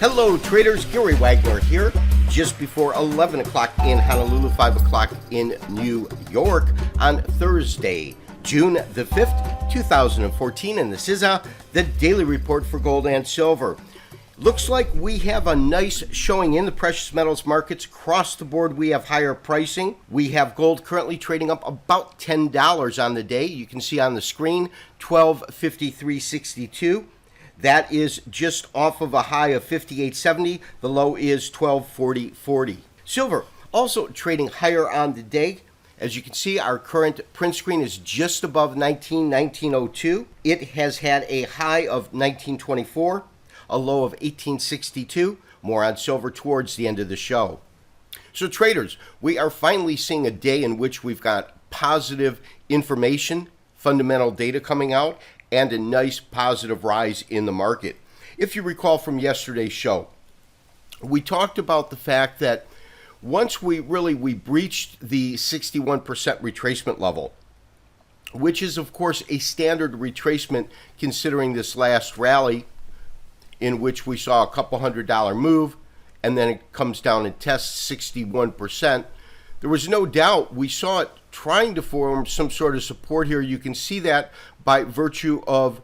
Hello traders, Gary Wagner here, just before 11 o'clock in Honolulu, 5 o'clock in New York on Thursday, June the 5th, 2014, and this is the daily report for gold and silver. Looks like we have a nice showing in the precious metals markets. Across the board, we have higher pricing. We have gold currently trading up about $10 on the day. You can see on the screen, $12.5362. That is just off of a high of 58.70. The low is 12.40.40. Silver also trading higher on the day. As you can see, our current print screen is just above 1902. It has had a high of 1924, a low of 1862. More on silver towards the end of the show. So traders, we are finally seeing a day in which we've got positive information, fundamental data coming out, and a nice positive rise in the market. If you recall from yesterday's show, we talked about the fact that once we breached the 61% retracement level, which is of course a standard retracement considering this last rally in which we saw a couple $100 move and then it comes down and tests 61%. There was no doubt we saw it trying to form some sort of support here. You can see that by virtue of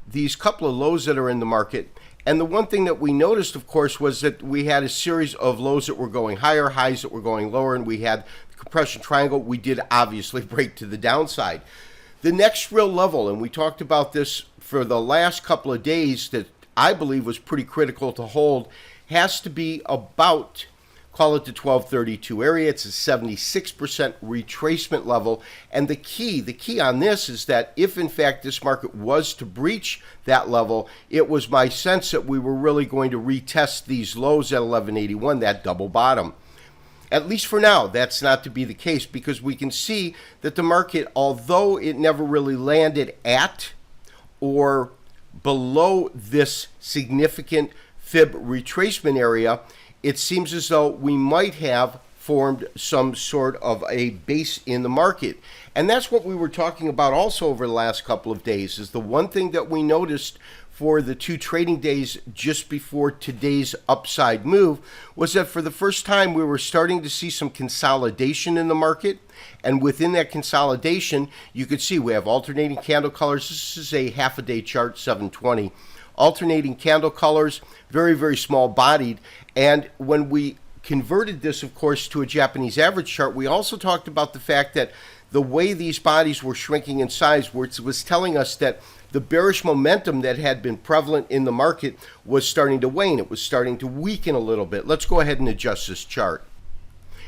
these couple of lows that are in the market. And the one thing that we noticed, of course, was that we had a series of lows that were going higher, highs that were going lower, and we had the compression triangle. We did obviously break to the downside. The next real level, and we talked about this for the last couple of days, that I believe was pretty critical to hold, has to be about, call it the 1232 area. It's a 76% retracement level. And the key on this is that if in fact this market was to breach that level, it was my sense that we were really going to retest these lows at 1181, that double bottom. At least for now, that's not to be the case, because we can see that the market, although it never really landed at or below this significant fib retracement area, it seems as though we might have formed some sort of a base in the market. And that's what we were talking about also over the last couple of days, is the one thing that we noticed for the two trading days just before today's upside move was that for the first time we were starting to see some consolidation in the market. And within that consolidation, you could see we have alternating candle colors. This is a half a day chart, 720. Alternating candle colors, very, very small bodied. And when we converted this, of course, to a Japanese average chart, we also talked about the fact that the way these bodies were shrinking in size was telling us that the bearish momentum that had been prevalent in the market was starting to wane. It was starting to weaken a little bit. Let's go ahead and adjust this chart.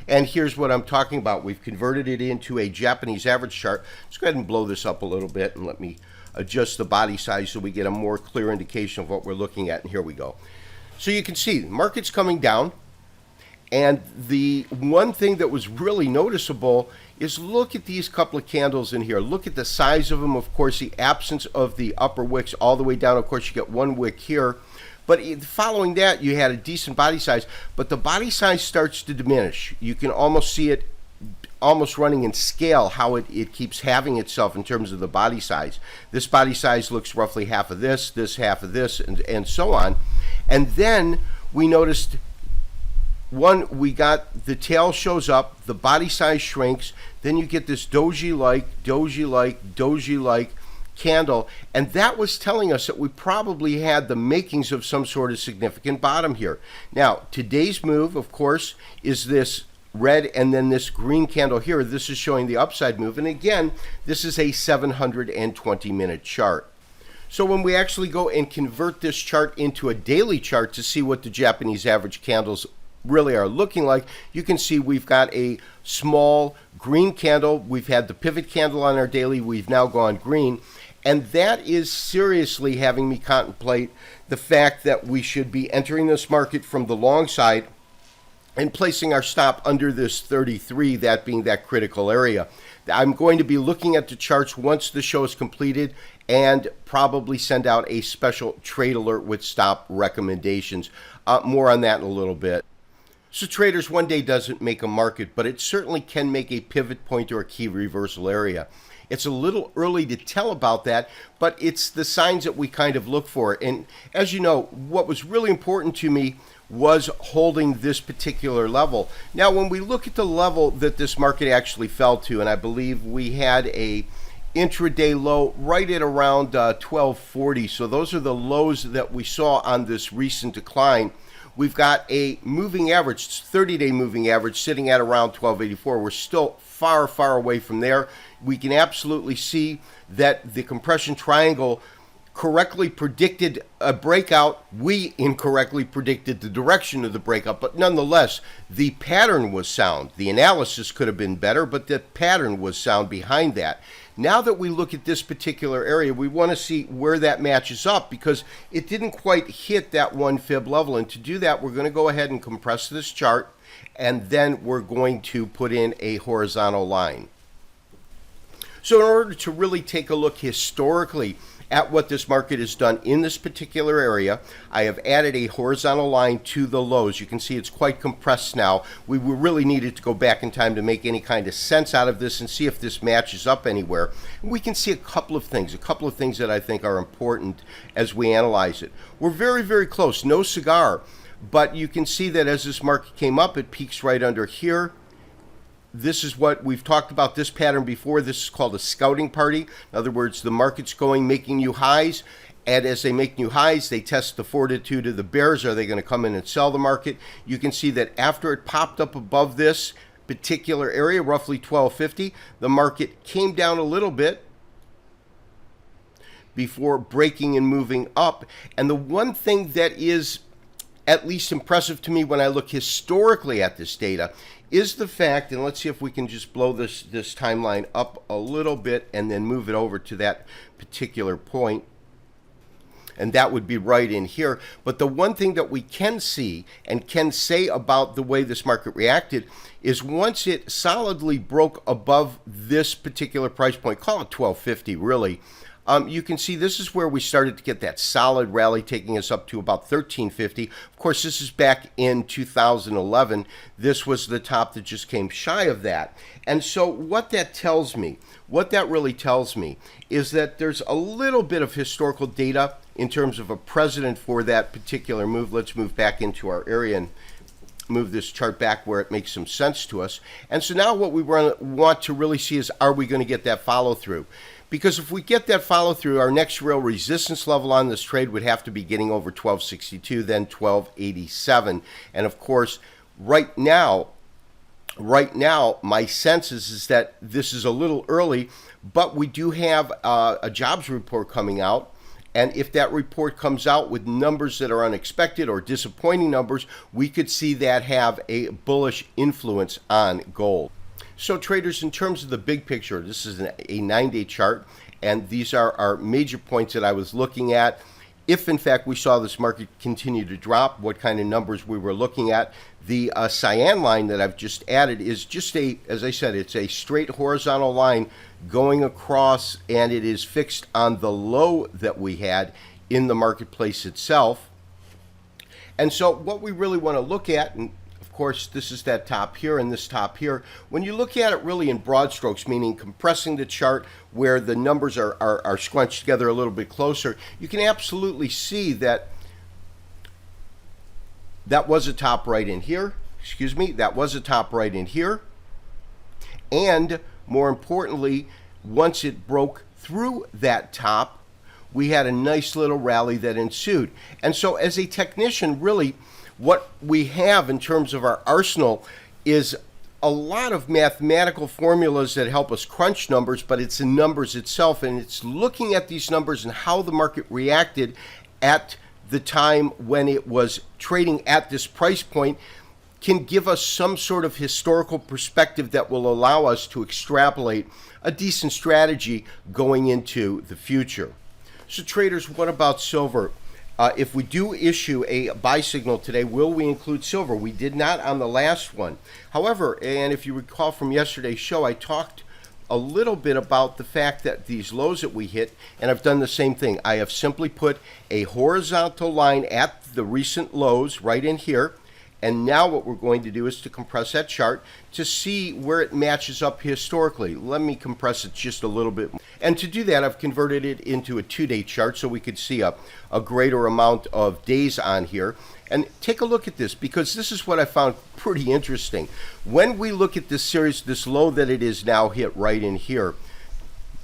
And here's what I'm talking about. We've converted it into a Japanese average chart. Let's go ahead and blow this up a little bit and let me adjust the body size so we get a more clear indication of what we're looking at. And here we go. So you can see the market's coming down. And the one thing that was really noticeable is look at these couple of candles in here. Look at the size of them. Of course, the absence of the upper wicks all the way down. Of course, you get one wick here. But following that, you had a decent body size. But the body size starts to diminish. You can almost see it almost running in scale, how it keeps having itself in terms of the body size. This body size looks roughly half of this half of this, and so on. And then we noticed, we got the tail shows up, the body size shrinks, then you get this doji-like candle, and that was telling us that we probably had the makings of some sort of significant bottom here. Now, today's move, of course, is this red and then this green candle here. This is showing the upside move, and again, this is a 720-minute chart. So when we actually go and convert this chart into a daily chart to see what the Japanese average candles really are looking like, you can see we've got a small green candle. We've had the pivot candle on our daily. We've now gone green. And that is seriously having me contemplate the fact that we should be entering this market from the long side and placing our stop under this 33, that being that critical area. I'm going to be looking at the charts once the show is completed and probably send out a special trade alert with stop recommendations. More on that in a little bit. So traders, one day doesn't make a market, but it certainly can make a pivot point or a key reversal area. It's a little early to tell about that, but it's the signs that we kind of look for. And as you know, what was really important to me was holding this particular level. Now, when we look at the level that this market actually fell to, and I believe we had a intraday low right at around 1240. So those are the lows that we saw on this recent decline. We've got a moving average, 30-day moving average, sitting at around 1284. We're still far, far away from there. We can absolutely see that the compression triangle correctly predicted a breakout. We incorrectly predicted the direction of the breakout, but nonetheless, the pattern was sound. The analysis could have been better, but the pattern was sound behind that. Now that we look at this particular area, we want to see where that matches up because it didn't quite hit that 1 fib level. And to do that, we're going to go ahead and compress this chart, and then we're going to put in a horizontal line. So in order to really take a look historically at what this market has done in this particular area, I have added a horizontal line to the lows. You can see it's quite compressed now. We really needed to go back in time to make any kind of sense out of this and see if this matches up anywhere. And we can see a couple of things that I think are important as we analyze it. We're very, very close, no cigar, but you can see that as this market came up, it peaks right under here. This is what we've talked about, this pattern before. This is called a scouting party. In other words, the market's making new highs, and as they make new highs, they test the fortitude of the bears. Are they going to come in and sell the market? You can see that after it popped up above this particular area, roughly 1250, the market came down a little bit before breaking and moving up. And the one thing that is at least impressive to me when I look historically at this data is the fact, and let's see if we can just blow this timeline up a little bit and then move it over to that particular point. And that would be right in here. But the one thing that we can see and can say about the way this market reacted is once it solidly broke above this particular price point, call it 1250 really, you can see this is where we started to get that solid rally taking us up to about 1350. Of course, this is back in 2011. This was the top that just came shy of that. And so what that tells me, what that really tells me is that there's a little bit of historical data in terms of a precedent for that particular move. Let's move back into our area and move this chart back where it makes some sense to us. And so now what we want to really see is, are we going to get that follow through? Because if we get that follow through, our next real resistance level on this trade would have to be getting over 1262, then 1287. And of course, right now, my sense is that this is a little early, but we do have a jobs report coming out. And if that report comes out with numbers that are unexpected or disappointing numbers, we could see that have a bullish influence on gold. So traders, in terms of the big picture, this is a 9-day chart, and these are our major points that I was looking at. If in fact we saw this market continue to drop, what kind of numbers we were looking at. The cyan line that I've just added is just as I said, it's a straight horizontal line going across, and it is fixed on the low that we had in the marketplace itself. And so what we really want to look at, and of course this is that top here and this top here, when you look at it really in broad strokes, meaning compressing the chart where the numbers are scrunched together a little bit closer, you can absolutely see that that was a top right in here. That was a top right in here. And more importantly, once it broke through that top, we had a nice little rally that ensued. And so as a technician, really what we have in terms of our arsenal is a lot of mathematical formulas that help us crunch numbers, but it's the numbers itself, and it's looking at these numbers and how the market reacted at the time when it was trading at this price point can give us some sort of historical perspective that will allow us to extrapolate a decent strategy going into the future. So traders, what about silver? If we do issue a buy signal today, will we include silver? We did not on the last one. However, and if you recall from yesterday's show, I talked a little bit about the fact that these lows that we hit, and I've done the same thing. I have simply put a horizontal line at the recent lows right in here, And now what we're going to do is to compress that chart to see where it matches up historically. Let me compress it just a little bit. And to do that, I've converted it into a 2-day chart so we could see a greater amount of days on here. And take a look at this, because this is what I found pretty interesting. When we look at this series, this low that it is now hit right in here,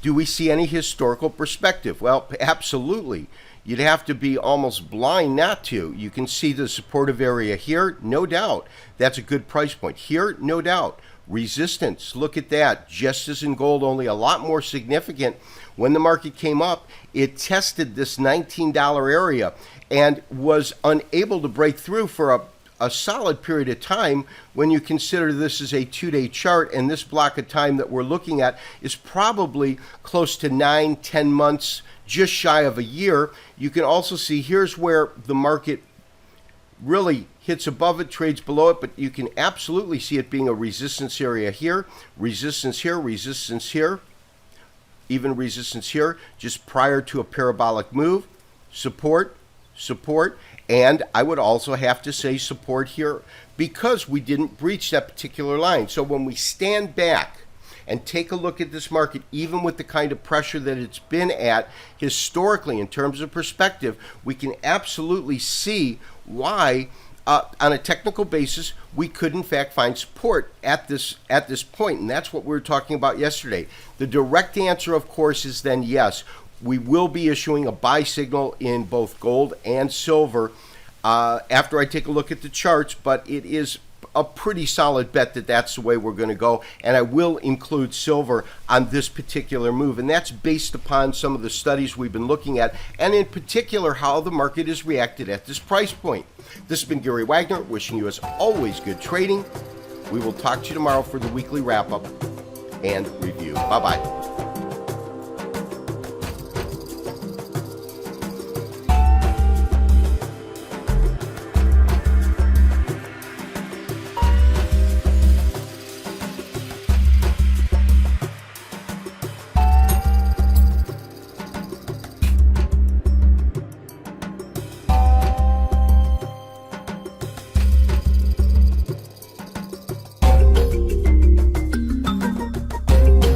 do we see any historical perspective? Well, absolutely. You'd have to be almost blind not to. You can see the supportive area here, no doubt. That's a good price point. Here, no doubt. Resistance, look at that. Just as in gold, only a lot more significant. When the market came up, it tested this $19 area and was unable to break through for a solid period of time. When you consider this is a 2-day chart, and this block of time that we're looking at is probably close to 9-10 months, just shy of a year. You can also see here's where the market really hits above it, trades below it, but you can absolutely see it being a resistance area here, resistance here, even resistance here, just prior to a parabolic move, support, and I would also have to say support here because we didn't breach that particular line. So when we stand back and take a look at this market, even with the kind of pressure that it's been at historically in terms of perspective, we can absolutely see why on a technical basis we could in fact find support at this point. And that's what we were talking about yesterday. The direct answer, of course, is then yes, we will be issuing a buy signal in both gold and silver after I take a look at the charts, but it is a pretty solid bet that that's the way we're going to go, and I will include silver on this particular move, and that's based upon some of the studies we've been looking at, and in particular how the market has reacted at this price point. This has been Gary Wagner, wishing you as always good trading. We will talk to you tomorrow for the weekly wrap-up and review. Bye-bye.